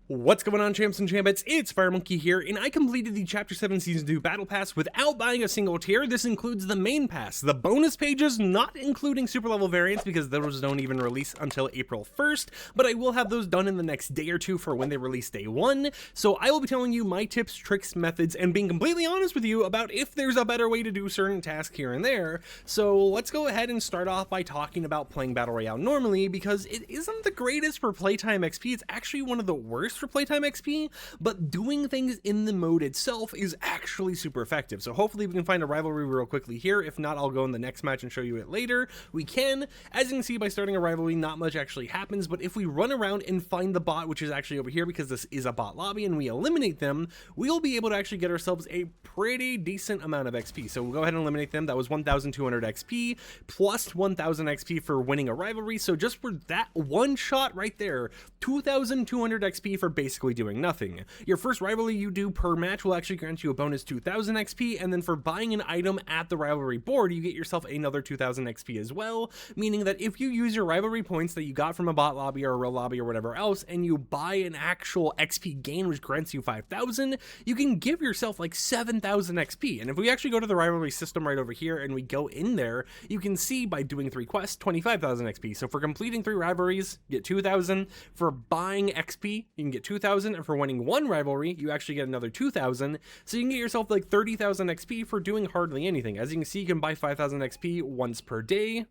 What's going on, champs and chambettes? It's FireMonkey here, and I completed the Chapter 7 Season 2 Battle Pass without buying a single tier. This includes the main pass, the bonus pages, not including super level variants because those don't even release until April 1st, but I will have those done in the next day or two for when they release day 1. So I will be telling you my tips, tricks, methods, and being completely honest with you about if there's a better way to do certain tasks here and there. So let's go ahead and start off by talking about playing Battle Royale normally, because it isn't the greatest for playtime XP. It's actually one of the worst for playtime XP, but doing things in the mode itself is actually super effective. So hopefully we can find a rivalry real quickly here. If not, I'll go in the next match and show you it later. We can. As you can see, by starting a rivalry, not much actually happens, but if we run around and find the bot, which is actually over here because this is a bot lobby, and we eliminate them, we'll be able to actually get ourselves a pretty decent amount of XP. So we'll go ahead and eliminate them. That was 1,200 XP plus 1,000 XP for winning a rivalry. So just for that one shot right there, 2,200 XP for basically doing nothing. Your first rivalry you do per match will actually grant you a bonus 2,000 XP, and then for buying an item at the rivalry board, you get yourself another 2,000 XP as well, meaning that if you use your rivalry points that you got from a bot lobby or a real lobby or whatever else, and you buy an actual XP gain which grants you 5,000, you can give yourself like 7,000 XP. And if we actually go to the rivalry system right over here and we go in there, you can see by doing 3 quests, 25,000 XP. So for completing 3 rivalries, you get 2,000. For buying XP, you can get 2,000, and for winning 1 rivalry, you actually get another 2,000. So you can get yourself like 30,000 XP for doing hardly anything. As you can see, you can buy 5,000 XP once per day.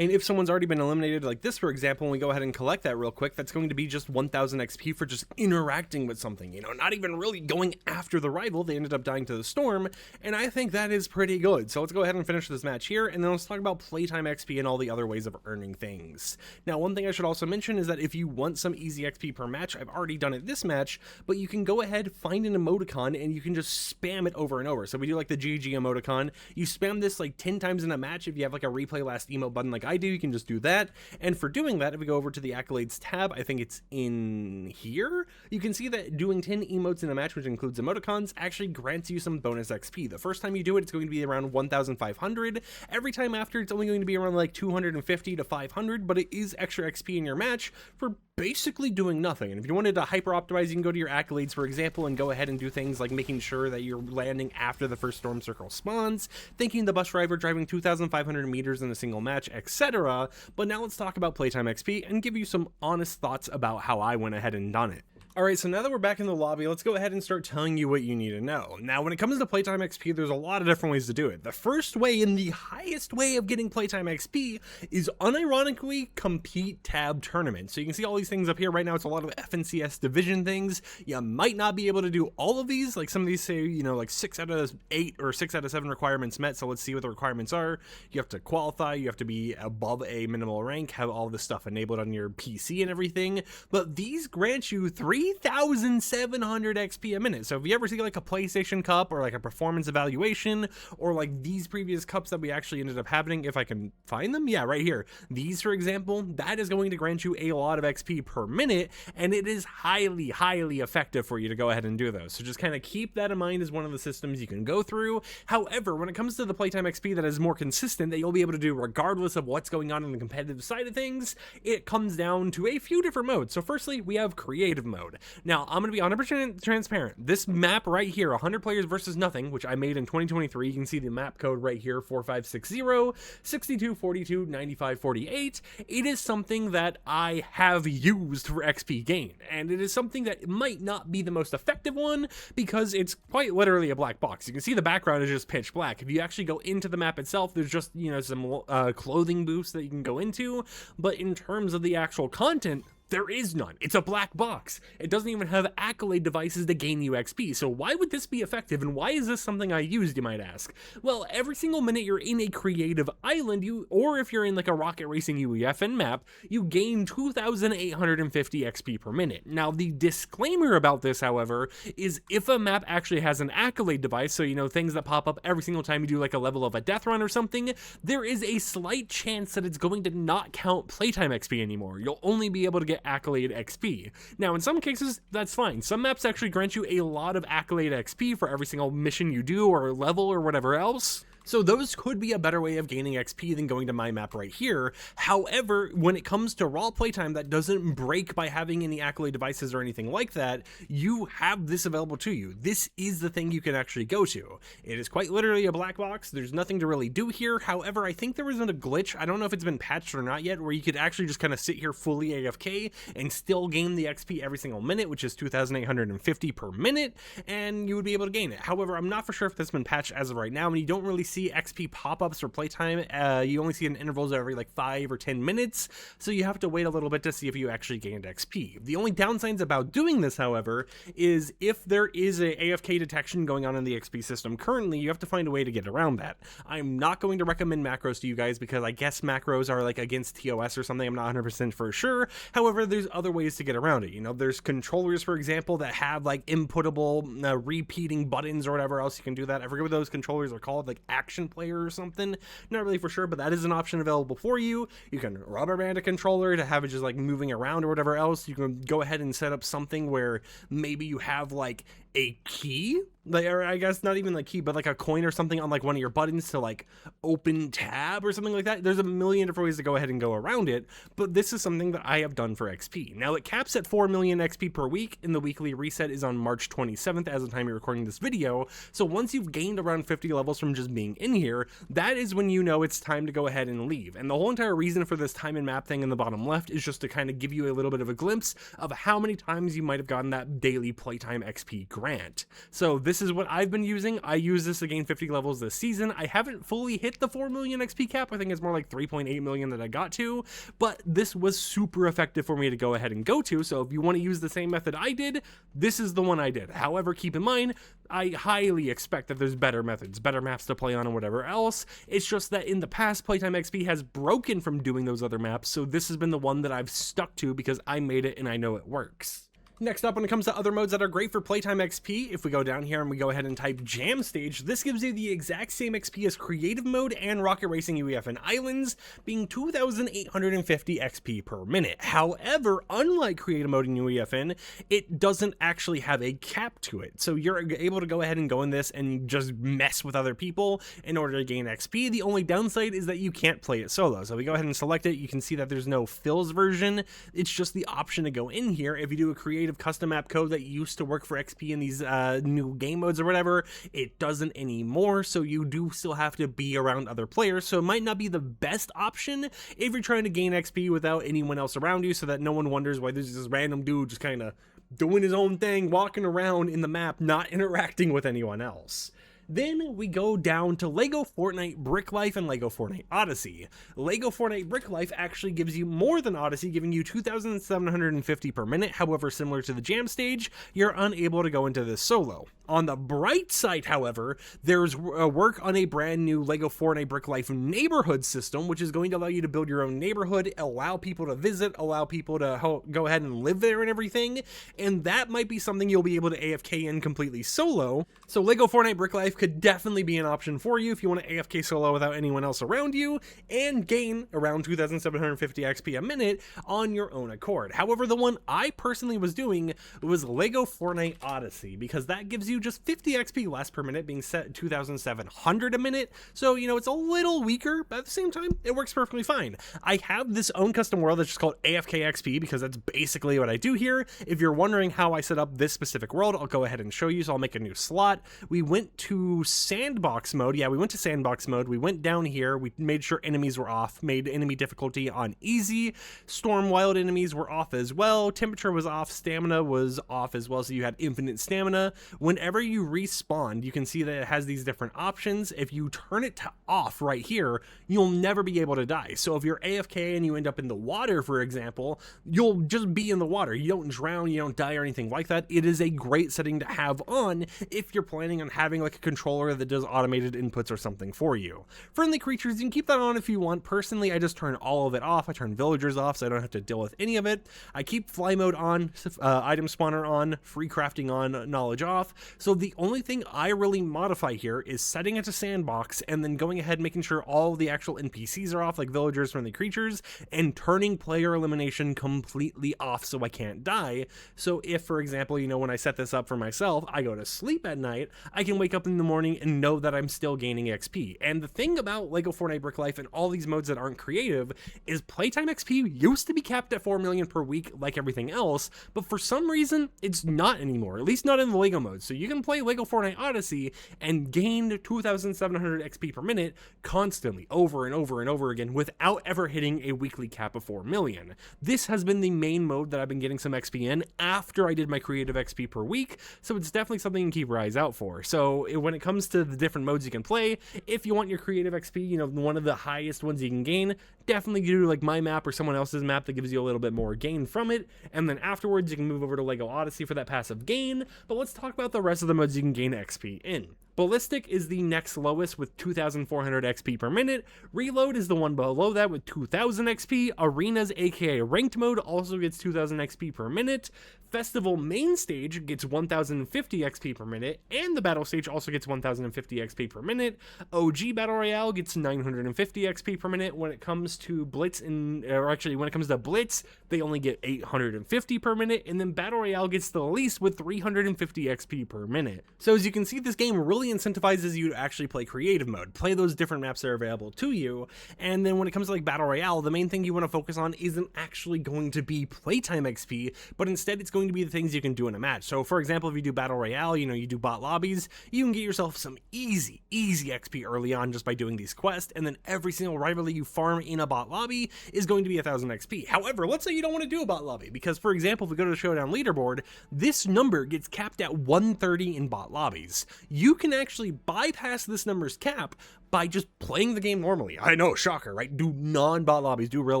And if someone's already been eliminated like this, for example, and we go ahead and collect that real quick, that's going to be just 1,000 XP for just interacting with something, you know, not even really going after the rival. They ended up dying to the storm, and I think that is pretty good. So let's go ahead and finish this match here, and then let's talk about playtime XP and all the other ways of earning things. Now, one thing I should also mention is that if you want some easy XP per match, I've already done it this match, but you can go ahead, find an emoticon, and you can just spam it over and over. So we do like the GG emoticon. You spam this like 10 times in a match. If you have like a replay last emote button like I do, you can just do that. And for doing that, if we go over to the accolades tab, I think it's in here, you can see that doing 10 emotes in a match, which includes emoticons, actually grants you some bonus XP. The first time you do it, it's going to be around 1,500. Every time after, it's only going to be around like 250 to 500, but it is extra XP in your match for basically doing nothing. And if you wanted to hyper optimize, you can go to your accolades, for example, and go ahead and do things like making sure that you're landing after the first storm circle spawns, thinking the bus driver driving 2,500 meters in a single match, etc. But now let's talk about playtime XP and give you some honest thoughts about how I went ahead and done it. Alright, so now that we're back in the lobby, let's go ahead and start telling you what you need to know. Now, when it comes to playtime XP, there's a lot of different ways to do it. The first way and the highest way of getting playtime XP is unironically compete tab tournaments. So you can see all these things up here. Right now, it's a lot of FNCS division things. You might not be able to do all of these. Like some of these say, you know, like 6 out of 8 or 6 out of 7 requirements met. So let's see what the requirements are. You have to qualify. You have to be above a minimal rank, have all this stuff enabled on your PC and everything. But these grant you 3,700 XP a minute. So if you ever see like a PlayStation Cup or like a performance evaluation or like these previous cups that we actually ended up having, if I can find them, yeah, right here. These, for example, that is going to grant you a lot of XP per minute, and it is highly, highly effective for you to go ahead and do those. So just kind of keep that in mind as one of the systems you can go through. However, when it comes to the playtime XP that is more consistent, that you'll be able to do regardless of what's going on in the competitive side of things, it comes down to a few different modes. So firstly, we have creative mode. Now, I'm going to be 100% transparent. This map right here, 100 players versus nothing, which I made in 2023, you can see the map code right here, 4560 6242 9548. It is something that I have used for XP gain, and it is something that might not be the most effective one because it's quite literally a black box. You can see the background is just pitch black. If you actually go into the map itself, there's just, you know, some clothing booths that you can go into, but in terms of the actual content, there is none. It's a black box. It doesn't even have accolade devices to gain you XP. So why would this be effective, and why is this something I used, you might ask? Well, every single minute you're in a creative island, or if you're in like a rocket racing UEFN map, you gain 2,850 XP per minute. Now, the disclaimer about this, however, is if a map actually has an accolade device, so you know, things that pop up every single time you do like a level of a death run or something, there is a slight chance that it's going to not count playtime XP anymore. You'll only be able to get accolade XP. Now, in some cases, that's fine. Some maps actually grant you a lot of accolade XP for every single mission you do or level or whatever else. So those could be a better way of gaining XP than going to my map right here. However, when it comes to raw playtime that doesn't break by having any accolade devices or anything like that, you have this available to you. This is the thing you can actually go to. It is quite literally a black box. There's nothing to really do here. However, I think there was a glitch, I don't know if it's been patched or not yet, where you could actually just kind of sit here fully AFK and still gain the XP every single minute, which is 2,850 per minute, and you would be able to gain it. However, I'm not for sure if that's been patched as of right now, and you don't really see XP pop-ups for playtime. You only see it in intervals every like 5 or 10 minutes, so you have to wait a little bit to see if you actually gained XP. The only downsides about doing this, however, is if there is a AFK detection going on in the XP system currently, you have to find a way to get around that. I'm not going to recommend macros to you guys because I guess macros are like against TOS or something. I'm not 100% for sure. However, there's other ways to get around it. You know, there's controllers, for example, that have like inputable repeating buttons or whatever else you can do that. I forget what those controllers are called, like action player or something. Not really for sure, but that is an option available for you. You can rubber band a controller to have it just like moving around or whatever else. You can go ahead and set up something where maybe you have like a key, like, or I guess not even like key, but like a coin or something on like one of your buttons to like open tab or something like that. There's a million different ways to go ahead and go around it, but this is something that I have done for XP. Now it caps at 4 million XP per week, and the weekly reset is on March 27th as of the time you're recording this video. So once you've gained around 50 levels from just being in here, that is when you know it's time to go ahead and leave. And the whole entire reason for this time and map thing in the bottom left is just to kind of give you a little bit of a glimpse of how many times you might have gotten that daily playtime XP grant. So this is what I've been using. I use this to gain 50 levels this season. I haven't fully hit the 4 million XP cap. I think it's more like 3.8 million that I got to, but this was super effective for me to go ahead and go to. So if you want to use the same method I did, this is the one I did. However, keep in mind, I highly expect that there's better methods, better maps to play on and whatever else. It's just that in the past, Playtime XP has broken from doing those other maps, so this has been the one that I've stuck to because I made it and I know it works. Next up, when it comes to other modes that are great for Playtime XP, if we go down here and we go ahead and type Jam Stage, this gives you the exact same XP as Creative Mode and Rocket Racing UEFN Islands, being 2,850 XP per minute. However, unlike Creative Mode and UEFN, it doesn't actually have a cap to it. So you're able to go ahead and go in this and just mess with other people in order to gain XP. The only downside is that you can't play it solo. So if we go ahead and select it, you can see that there's no fills version. It's just the option to go in here. If you do a creative custom map code that used to work for XP in these new game modes or whatever, it doesn't anymore, so you do still have to be around other players. So it might not be the best option if you're trying to gain XP without anyone else around you, so that no one wonders why there's this random dude just kind of doing his own thing, walking around in the map, not interacting with anyone else. Then we go down to LEGO Fortnite Brick Life and LEGO Fortnite Odyssey. LEGO Fortnite Brick Life actually gives you more than Odyssey, giving you 2,750 per minute. However, similar to the Jam Stage, you're unable to go into this solo. On the bright side, however, there's work on a brand new LEGO Fortnite Brick Life neighborhood system, which is going to allow you to build your own neighborhood, allow people to visit, allow people to go ahead and live there and everything, and that might be something you'll be able to AFK in completely solo. So LEGO Fortnite Brick Life could definitely be an option for you if you want to AFK solo without anyone else around you and gain around 2,750 XP a minute on your own accord. However, the one I personally was doing was LEGO Fortnite Odyssey, because that gives you just 50 XP less per minute, being set 2,700 a minute. So, you know, it's a little weaker, but at the same time, it works perfectly fine. I have this own custom world that's just called AFK XP because that's basically what I do here. If you're wondering how I set up this specific world, I'll go ahead and show you. So I'll make a new slot. We went to sandbox mode. Yeah, we went to sandbox mode. We went down here. We made sure enemies were off, made enemy difficulty on easy. Storm wild enemies were off as well. Temperature was off. Stamina was off as well. So you had infinite stamina. Whenever you respawn, you can see that it has these different options. If you turn it to off right here, you'll never be able to die. So if you're AFK and you end up in the water, for example, you'll just be in the water. You don't drown, you don't die or anything like that. It is a great setting to have on if you're planning on having like a controller that does automated inputs or something for you. Friendly creatures, you can keep that on if you want. Personally, I just turn all of it off. I turn villagers off so I don't have to deal with any of it. I keep fly mode on, item spawner on, free crafting on, knowledge off. So the only thing I really modify here is setting it to sandbox and then going ahead making sure all the actual NPCs are off, like villagers, friendly creatures, and turning player elimination completely off so I can't die. So if, for example, you know, when I set this up for myself, I go to sleep at night, I can wake up in the morning and know that I'm still gaining XP. And the thing about Lego Fortnite Brick Life and all these modes that aren't creative is playtime XP used to be capped at 4 million per week like everything else, but for some reason it's not anymore, at least not in the Lego mode. So you can play Lego Fortnite Odyssey and gain 2,700 XP per minute constantly over and over and over again without ever hitting a weekly cap of 4 million. This has been the main mode that I've been getting some XP in after I did my creative XP per week, so it's definitely something you can keep your eyes out for. So when it comes to the different modes you can play, if you want your creative XP, you know, one of the highest ones you can gain, definitely do like my map or someone else's map that gives you a little bit more gain from it, and then afterwards you can move over to Lego Odyssey for that passive gain. But let's talk about the rest of the modes you can gain XP in. Ballistic is the next lowest with 2,400 XP per minute. Reload is the one below that with 2,000 XP. Arenas, aka ranked mode, also gets 2,000 XP per minute. Festival main stage gets 1,050 XP per minute, and the battle stage also gets 1,050 XP per minute. OG Battle Royale gets 950 XP per minute. When it comes to Blitz, when it comes to Blitz, they only get 850 per minute, and then Battle Royale gets the least with 350 XP per minute. So as you can see, this game really incentivizes you to actually play creative mode, play those different maps that are available to you, and then when it comes to like Battle Royale, the main thing you want to focus on isn't actually going to be playtime XP, but instead it's going to be the things you can do in a match. So for example, if you do Battle Royale, you know, you do bot lobbies, you can get yourself some easy XP early on just by doing these quests, and then every single rivalry you farm in a bot lobby is going to be 1,000 XP. However, let's say you don't want to do a bot lobby, because for example, if we go to the Showdown leaderboard, this number gets capped at 130 in bot lobbies. You can actually bypass this number's cap by just playing the game normally. I know, shocker, right? Do non-bot lobbies, do real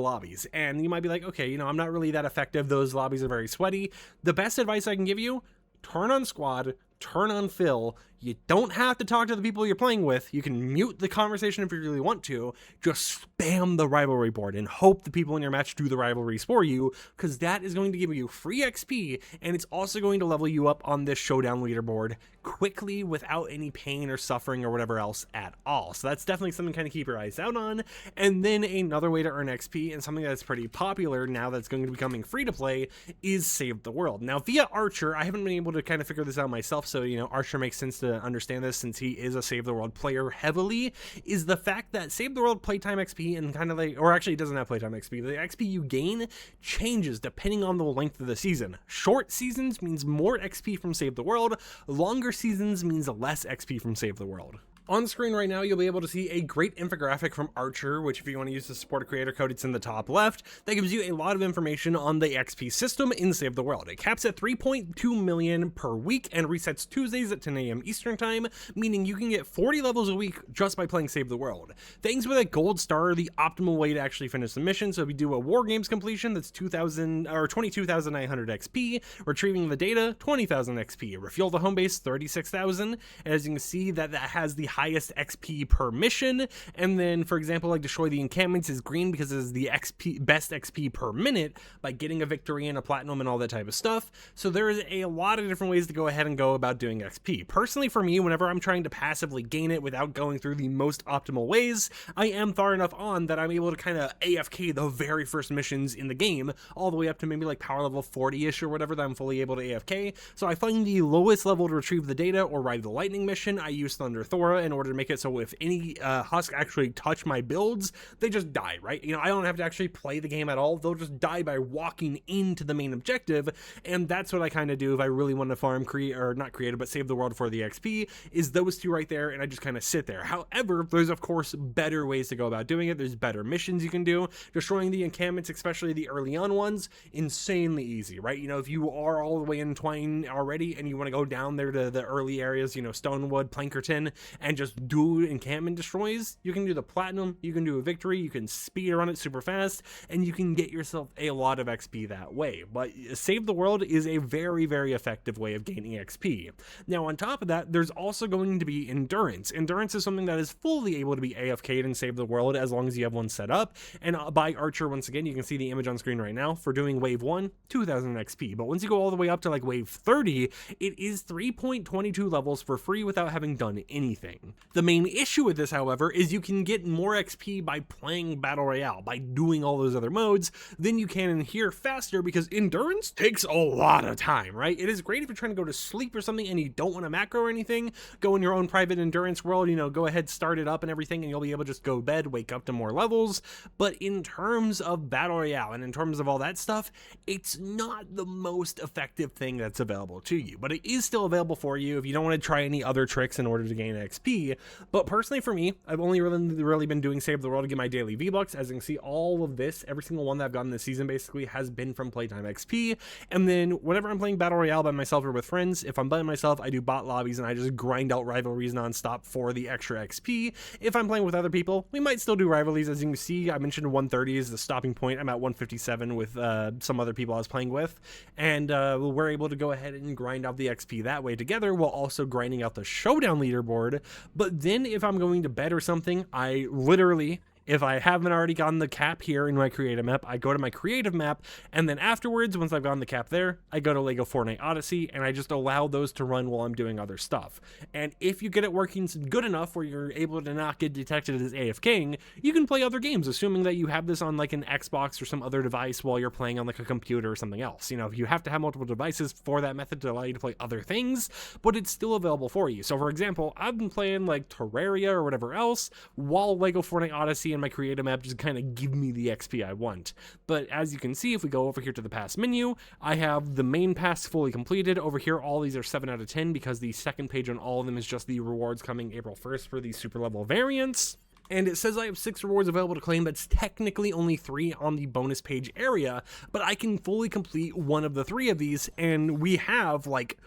lobbies. And you might be like, okay, you know, I'm not really that effective. Those lobbies are very sweaty. The best advice I can give you, turn on squad, turn on fill. You don't have to talk to the people you're playing with. You can mute the conversation if you really want to. Just spam the rivalry board and hope the people in your match do the rivalries for you, because that is going to give you free XP, and it's also going to level you up on this Showdown leaderboard quickly without any pain or suffering or whatever else at all. So that's definitely something to kind of keep your eyes out on. And then another way to earn XP, and something that's pretty popular now that's going to be becoming free to play, is Save the World. Now via Archer, I haven't been able to kind of figure this out myself, so you know, Archer makes sense to understand this since he is a Save the World player heavily, is the fact that Save the World playtime XP and kind of like, or actually it doesn't have playtime XP, the XP you gain changes depending on the length of the season. Short seasons means more XP from Save the World, longer seasons means less XP from Save the World. On screen right now, you'll be able to see a great infographic from Archer, which if you want to use the support a creator code, it's in the top left. That gives you a lot of information on the XP system in Save the World. It caps at 3.2 million per week and resets Tuesdays at 10 a.m. Eastern time, meaning you can get 40 levels a week just by playing Save the World. Things with a gold star are the optimal way to actually finish the mission. So if you do a War Games completion, that's 22,900 XP, retrieving the data, 20,000 XP, refuel the home base, 36,000, and as you can see that has the highest XP per mission. And then for example, like destroy the encampments is green because it is the best XP per minute by getting a victory and a platinum and all that type of stuff. So there is a lot of different ways to go ahead and go about doing XP. Personally for me, whenever I'm trying to passively gain it without going through the most optimal ways, I am far enough on that I'm able to kind of AFK the very first missions in the game all the way up to maybe like power level 40ish or whatever that I'm fully able to AFK. So I find the lowest level to retrieve the data or ride the lightning mission, I use Thunder Thora in order to make it so if any husk actually touch my builds, they just die, right? You know, I don't have to actually play the game at all. They'll just die by walking into the main objective, and that's what I kind of do if I really want to farm Save the World for the XP, is those two right there, and I just kind of sit there. However, there's of course better ways to go about doing it. There's better missions you can do. Destroying the encampments, especially the early on ones, insanely easy, right? You know, if you are all the way in Twine already and you want to go down there to the early areas, you know, Stonewood, Plankerton, and just do encampment destroys, you can do the platinum, you can do a victory, you can speed run it super fast, and you can get yourself a lot of XP that way. But Save the World is a very, very effective way of gaining XP. Now on top of that, there's also going to be endurance. Endurance is something that is fully able to be AFK'd and Save the World as long as you have one set up, and by Archer, once again, you can see the image on screen right now for doing wave 1, 2,000 XP. But once you go all the way up to like wave 30, it is 3.22 levels for free without having done anything. thing. The main issue with this, however, is you can get more XP by playing Battle Royale, by doing all those other modes, than you can in here faster, because endurance takes a lot of time, right? It is great if you're trying to go to sleep or something and you don't want to macro or anything, go in your own private endurance world, you know, go ahead, start it up and everything, and you'll be able to just go to bed, wake up to more levels. But in terms of Battle Royale and in terms of all that stuff, it's not the most effective thing that's available to you, but it is still available for you if you don't want to try any other tricks in order to gain XP. But personally for me, I've only really been doing Save the World to get my daily V-Bucks. As you can see, all of this, every single one that I've gotten this season basically has been from Playtime XP. And then whenever I'm playing Battle Royale by myself or with friends, if I'm by myself, I do bot lobbies and I just grind out rivalries nonstop for the extra XP. If I'm playing with other people, we might still do rivalries. As you can see, I mentioned 130 is the stopping point. I'm at 157 with some other people I was playing with, and we're able to go ahead and grind out the XP that way together, while also grinding out the Showdown leaderboard. But then if I'm going to bed or something, I literally, if I haven't already gotten the cap here in my creative map, I go to my creative map, and then afterwards, once I've gotten the cap there, I go to Lego Fortnite Odyssey, and I just allow those to run while I'm doing other stuff. And if you get it working good enough where you're able to not get detected as AFKing, you can play other games, assuming that you have this on like an Xbox or some other device while you're playing on like a computer or something else. You know, you have to have multiple devices for that method to allow you to play other things, but it's still available for you. So for example, I've been playing like Terraria or whatever else while Lego Fortnite Odyssey and my creative map just kind of give me the XP I want. But as you can see, if we go over here to the pass menu, I have the main pass fully completed. Over here, all these are 7 out of 10 because the second page on all of them is just the rewards coming April 1st for the super level variants. And it says I have 6 rewards available to claim. That's technically only 3 on the bonus page area, but I can fully complete one of the 3 of these, and we have like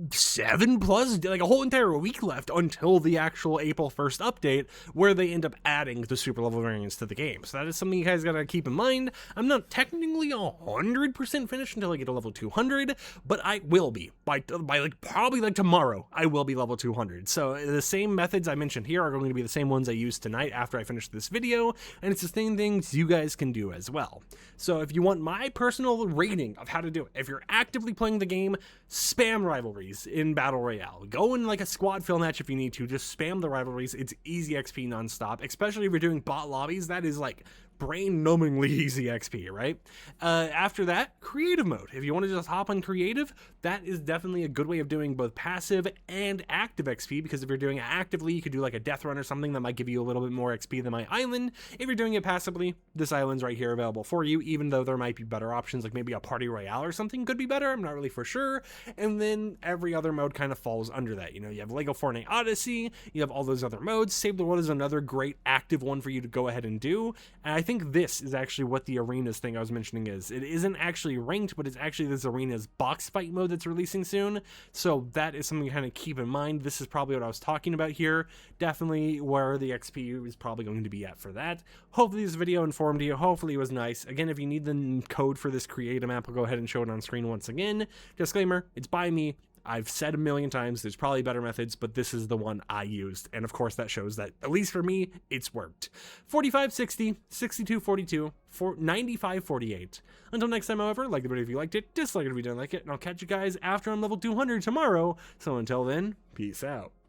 7+, like a whole entire week left until the actual April 1st update, where they end up adding the super level variants to the game. So that is something you guys gotta keep in mind. I'm not technically 100% finished until I get to level 200, but I will be by like probably like tomorrow. I will be level 200. So the same methods I mentioned here are going to be the same ones I use tonight after I finish this video, and it's the same things you guys can do as well. So if you want my personal rating of how to do it, if you're actively playing the game, spam rivalries in Battle Royale. Go in like a squad fill match if you need to. Just spam the rivalries. It's easy XP nonstop, especially if you're doing bot lobbies. That is like brain-numbingly easy XP, right? After that, creative mode. If you want to just hop on creative, that is definitely a good way of doing both passive and active XP, because if you're doing it actively, you could do like a death run or something that might give you a little bit more XP than my island. If you're doing it passively, this island's right here available for you, even though there might be better options, like maybe a party royale or something could be better. I'm not really for sure. And then every other mode kind of falls under that. You know, you have Lego Fortnite Odyssey, you have all those other modes. Save the World is another great active one for you to go ahead and do. And I think this is actually what the arenas thing I was mentioning is. It isn't actually ranked, but it's actually this arena's box fight mode that's releasing soon. So that is something to kind of keep in mind. This is probably what I was talking about here. Definitely where the XP is probably going to be at for that. Hopefully this video informed you. Hopefully it was nice. Again, if you need the code for this creative map, I'll go ahead and show it on screen once again. Disclaimer, it's by me. I've said a million times, there's probably better methods, but this is the one I used. And of course that shows that, at least for me, it's worked. 4560, 6242, 9548. Until next time, however, like the video if you liked it, dislike it if you didn't like it, and I'll catch you guys after I'm level 200 tomorrow. So until then, peace out.